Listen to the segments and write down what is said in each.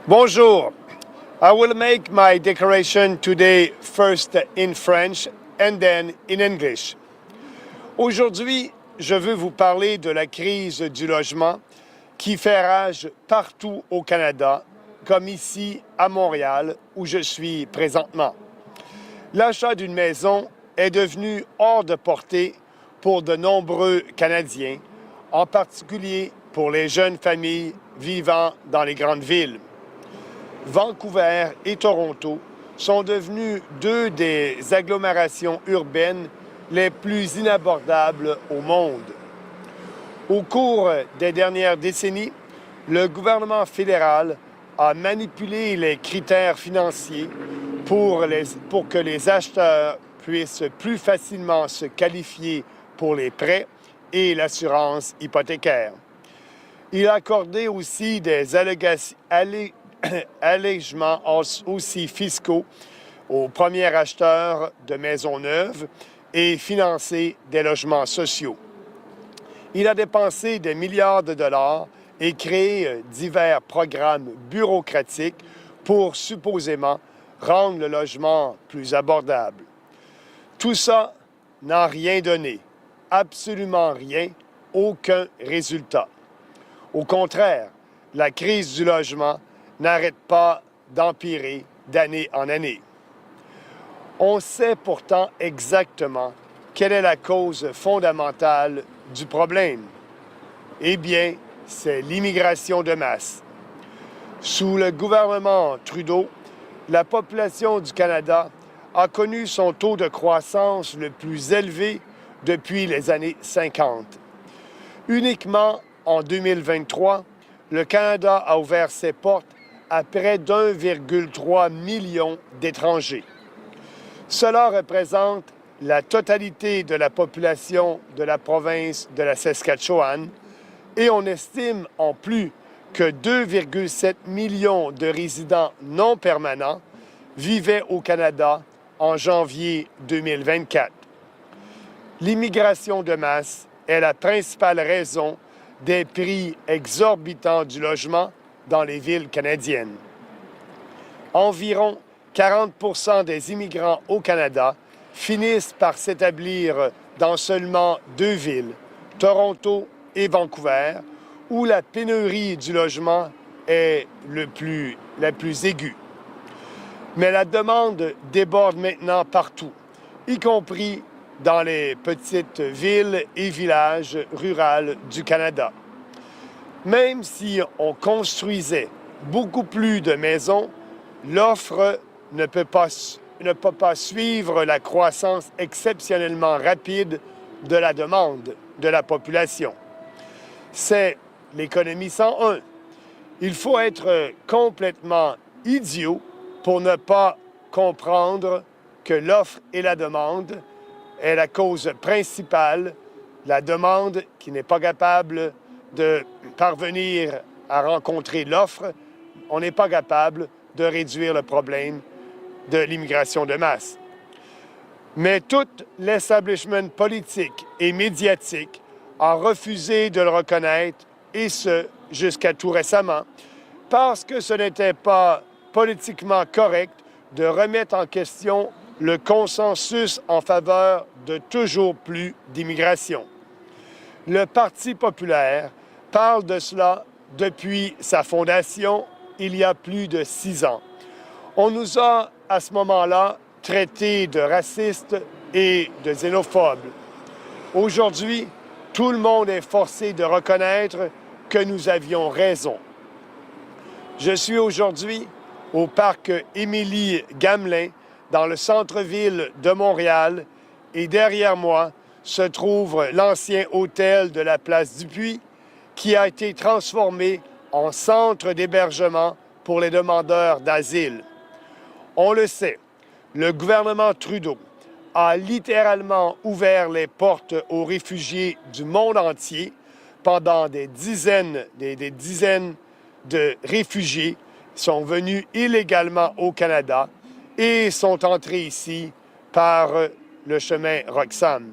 Bonjour. I will make my declaration today first in French and then in English. Aujourd'hui, je veux vous parler de la crise du logement qui fait rage partout au Canada, comme ici à Montréal, où je suis présentement. L'achat d'une maison est devenu hors de portée pour de nombreux Canadiens, en particulier pour les jeunes familles vivant dans les grandes villes. Vancouver et Toronto sont devenus deux des agglomérations urbaines les plus inabordables au monde. Au cours des dernières décennies, le gouvernement fédéral a manipulé les critères financiers pour que les acheteurs puissent plus facilement se qualifier pour les prêts et l'assurance hypothécaire. Il a accordé aussi des allégements aussi fiscaux aux premiers acheteurs de maisons neuves et financé des logements sociaux. Il a dépensé des milliards de dollars et créé divers programmes bureaucratiques pour supposément rendre le logement plus abordable. Tout ça n'a rien donné, absolument rien, aucun résultat. Au contraire, la crise du logement n'arrête pas d'empirer d'année en année. On sait pourtant exactement quelle est la cause fondamentale du problème. Eh bien, c'est l'immigration de masse. Sous le gouvernement Trudeau, la population du Canada a connu son taux de croissance le plus élevé depuis les années 50. Uniquement en 2023, le Canada a ouvert ses portes à près d'1,3 million d'étrangers. Cela représente la totalité de la population de la province de la Saskatchewan et on estime en plus que 2,7 millions de résidents non permanents vivaient au Canada en janvier 2024. L'immigration de masse est la principale raison des prix exorbitants du logement dans les villes canadiennes. Environ 40% des immigrants au Canada finissent par s'établir dans seulement deux villes, Toronto et Vancouver, où la pénurie du logement est la plus aiguë. Mais la demande déborde maintenant partout, y compris dans les petites villes et villages ruraux du Canada. Même si on construisait beaucoup plus de maisons, l'offre ne peut pas suivre la croissance exceptionnellement rapide de la demande de la population. C'est l'économie 101. Il faut être complètement idiot pour ne pas comprendre que l'offre et la demande est la cause principale, la demande qui n'est pas capable de parvenir à rencontrer l'offre, on n'est pas capable de réduire le problème de l'immigration de masse. Mais tout l'establishment politique et médiatique a refusé de le reconnaître, et ce, jusqu'à tout récemment, parce que ce n'était pas politiquement correct de remettre en question le consensus en faveur de toujours plus d'immigration. Le Parti populaire parle de cela depuis sa fondation il y a plus de 6 ans. On nous a, à ce moment-là, traités de racistes et de xénophobes. Aujourd'hui, tout le monde est forcé de reconnaître que nous avions raison. Je suis aujourd'hui au parc Émilie-Gamelin, dans le centre-ville de Montréal, et derrière moi se trouve l'ancien hôtel de la place du Puy, qui a été transformé en centre d'hébergement pour les demandeurs d'asile. On le sait, le gouvernement Trudeau a littéralement ouvert les portes aux réfugiés du monde entier pendant des dizaines de réfugiés sont venus illégalement au Canada et sont entrés ici par le chemin Roxham.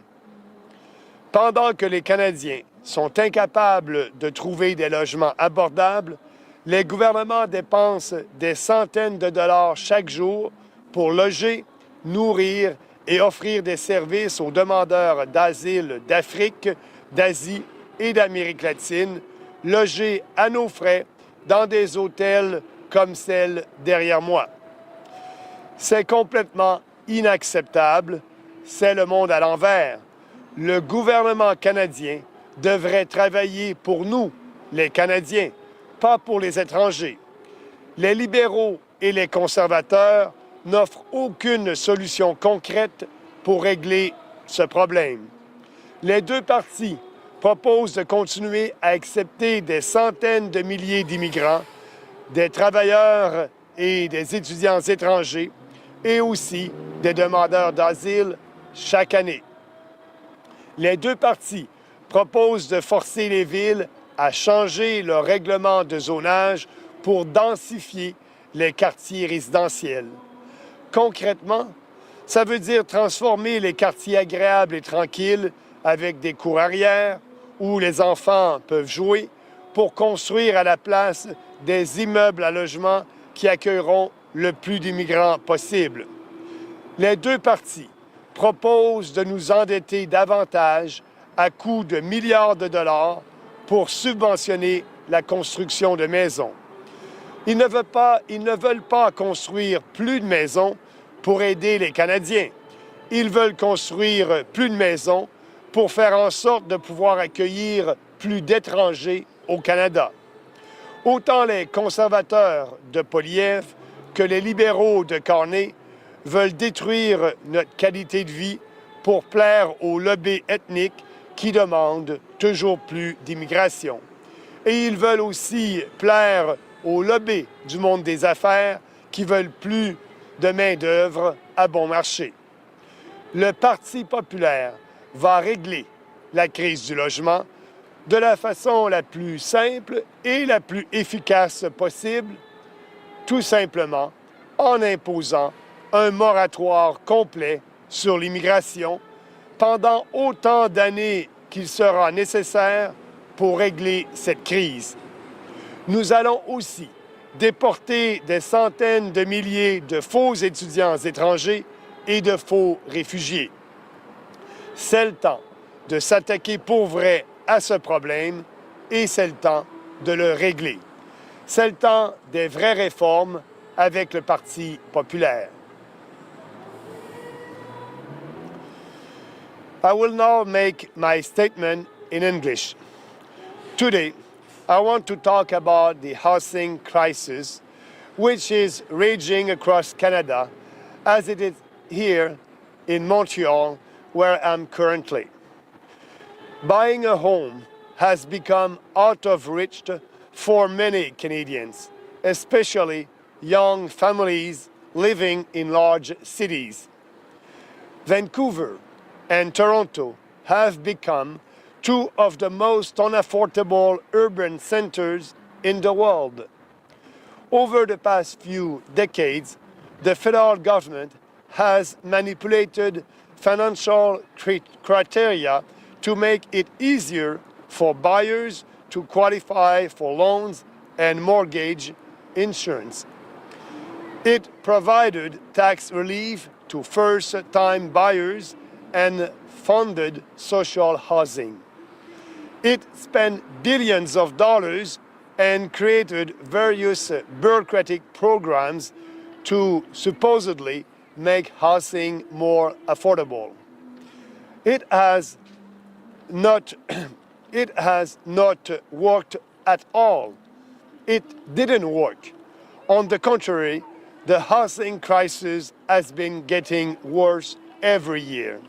Pendant que les Canadiens sont incapables de trouver des logements abordables, Les gouvernements dépensent des centaines de dollars chaque jour pour loger, nourrir et offrir des services aux demandeurs d'asile d'Afrique, d'Asie et d'Amérique latine, logés à nos frais dans des hôtels comme celle derrière moi. C'est complètement inacceptable. C'est le monde à l'envers. Le gouvernement canadien devrait travailler pour nous, les Canadiens, pas pour les étrangers. Les libéraux et les conservateurs n'offrent aucune solution concrète pour régler ce problème. Les deux partis proposent de continuer à accepter des centaines de milliers d'immigrants, des travailleurs et des étudiants étrangers, et aussi des demandeurs d'asile chaque année. Les deux partis proposent de forcer les villes à changer leur règlement de zonage pour densifier les quartiers résidentiels. Concrètement, ça veut dire transformer les quartiers agréables et tranquilles avec des cours arrière où les enfants peuvent jouer pour construire à la place des immeubles à logement qui accueilleront le plus d'immigrants possible. Les deux partis proposent de nous endetter davantage à coût de milliards de dollars pour subventionner la construction de maisons. Ils ne veulent pas construire plus de maisons pour aider les Canadiens. Ils veulent construire plus de maisons pour faire en sorte de pouvoir accueillir plus d'étrangers au Canada. Autant les conservateurs de Poilievre que les libéraux de Carney veulent détruire notre qualité de vie pour plaire aux lobbies ethniques qui demandent toujours plus d'immigration. Et ils veulent aussi plaire aux lobbies du monde des affaires qui veulent plus de main-d'œuvre à bon marché. Le Parti populaire va régler la crise du logement de la façon la plus simple et la plus efficace possible, tout simplement en imposant un moratoire complet sur l'immigration pendant autant d'années qu'il sera nécessaire pour régler cette crise. Nous allons aussi déporter des centaines de milliers de faux étudiants étrangers et de faux réfugiés. C'est le temps de s'attaquer pour vrai à ce problème et c'est le temps de le régler. C'est le temps des vraies réformes avec le Parti populaire. I will now make my statement in English. Today, I want to talk about the housing crisis, which is raging across Canada, as it is here in Montreal, where I'm currently. Buying a home has become out of reach for many Canadians, especially young families living in large cities. Vancouver and Toronto have become two of the most unaffordable urban centers in the world. Over the past few decades, the federal government has manipulated financial criteria to make it easier for buyers to qualify for loans and mortgage insurance. It provided tax relief to first-time buyers and funded social housing. It spent billions of dollars and created various bureaucratic programs to supposedly make housing more affordable. It has not worked at all. It didn't work. On the contrary, the housing crisis has been getting worse every year.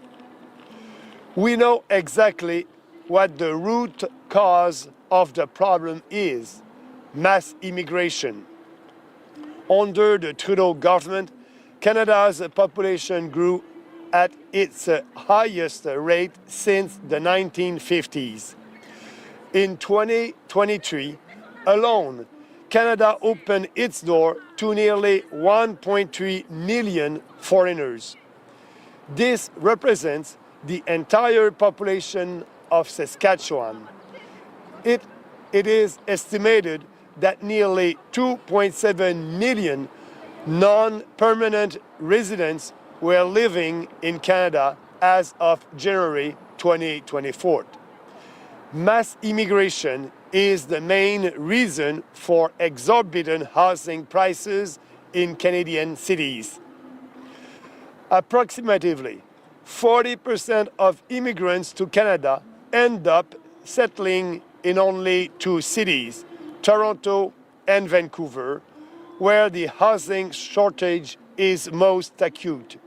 We know exactly what the root cause of the problem is: mass immigration. Under the Trudeau government, Canada's population grew at its highest rate since the 1950s. In 2023 alone, Canada opened its door to nearly 1.3 million foreigners. This represents the entire population of Saskatchewan. It is estimated that nearly 2.7 million non-permanent residents were living in Canada as of January 2024. Mass immigration is the main reason for exorbitant housing prices in Canadian cities. Approximately 40% of immigrants to Canada end up settling in only two cities, Toronto and Vancouver, where the housing shortage is most acute.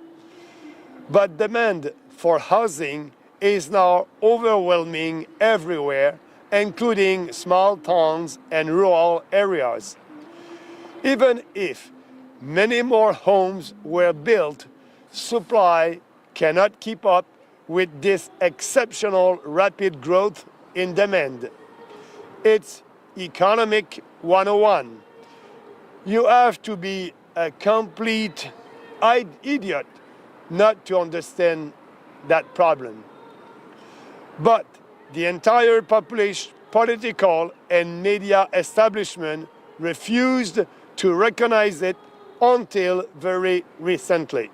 But demand for housing is now overwhelming everywhere, including small towns and rural areas. Even if many more homes were built, supply cannot keep up with this exceptional rapid growth in demand. It's Economic 101. You have to be a complete idiot not to understand that problem. But the entire political and media establishment refused to recognize it until very recently,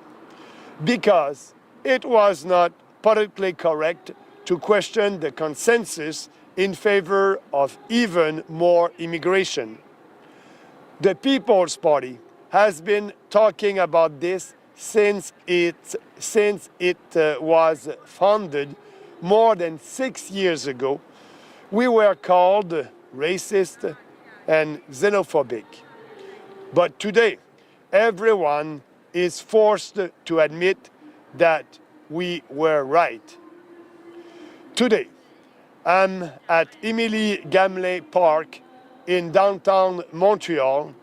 because it was not politically correct to question the consensus in favor of even more immigration. The People's Party has been talking about this since it was founded more than 6 years ago. We were called racist and xenophobic. But today, everyone is forced to admit that we were right. Today, I'm at Émilie Gamelin Park in downtown Montreal,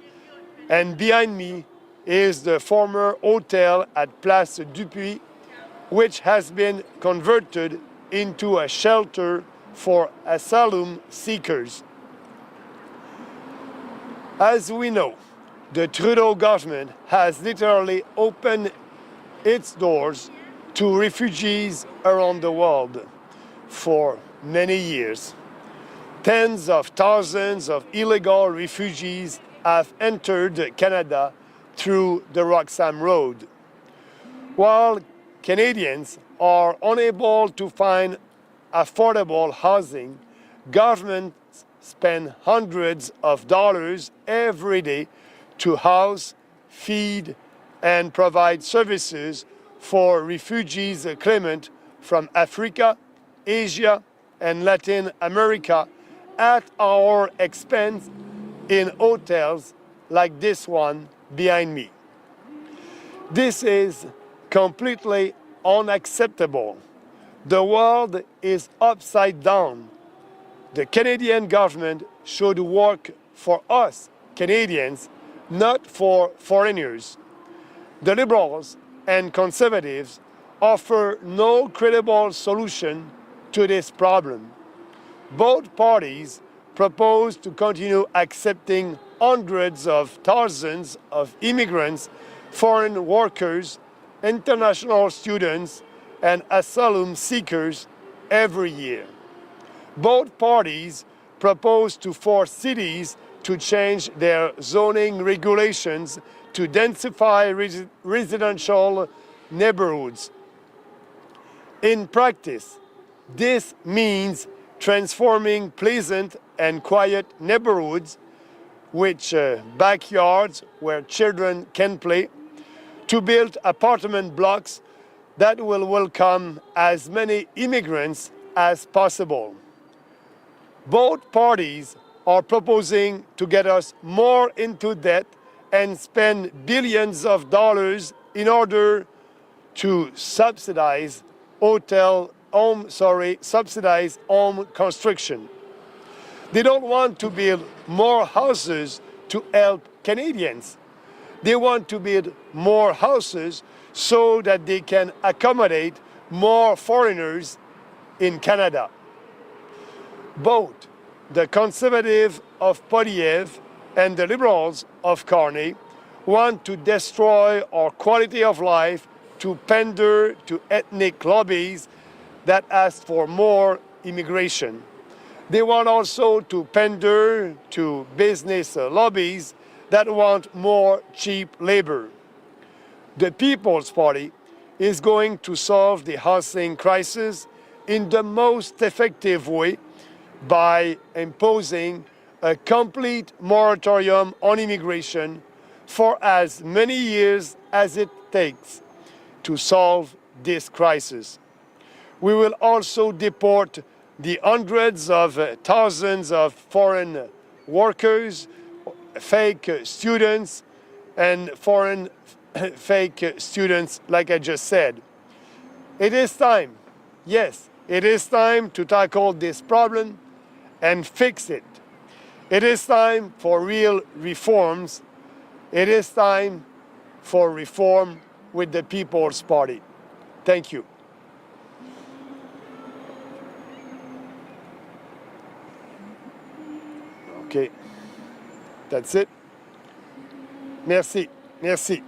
and behind me is the former hotel at Place Dupuis, which has been converted into a shelter for asylum seekers. As we know, the Trudeau government has literally opened its doors to refugees around the world for many years. Tens of thousands of illegal refugees have entered Canada through the Roxham Road. While Canadians are unable to find affordable housing, governments spend hundreds of dollars every day to house, feed, and provide services for refugees claimant from Africa, Asia, and Latin America at our expense in hotels like this one behind me. This is completely unacceptable. The world is upside down. The Canadian government should work for us, Canadians, not for foreigners. The Liberals and Conservatives offer no credible solution to this problem. Both parties propose to continue accepting hundreds of thousands of immigrants, foreign workers, international students, and asylum seekers every year. Both parties propose to force cities to change their zoning regulations to densify residential neighborhoods. In practice, this means transforming pleasant and quiet neighborhoods, with backyards where children can play, to build apartment blocks that will welcome as many immigrants as possible. Both parties are proposing to get us more into debt and spend billions of dollars in order to subsidize home construction. They don't want to build more houses to help Canadians. They want to build more houses so that they can accommodate more foreigners in Canada. Both the Conservative of Populaire and the Liberals of Carney want to destroy our quality of life to pander to ethnic lobbies that ask for more immigration. They want also to pander to business lobbies that want more cheap labor. The People's Party is going to solve the housing crisis in the most effective way by imposing a complete moratorium on immigration for as many years as it takes to solve this crisis. We will also deport the hundreds of thousands of foreign workers, fake students, and foreign fake students, like I just said. It is time, yes, it is time to tackle this problem and fix it. It is time for real reforms. It is time for reform with the People's Party. Thank you. Okay, that's it. Merci, merci.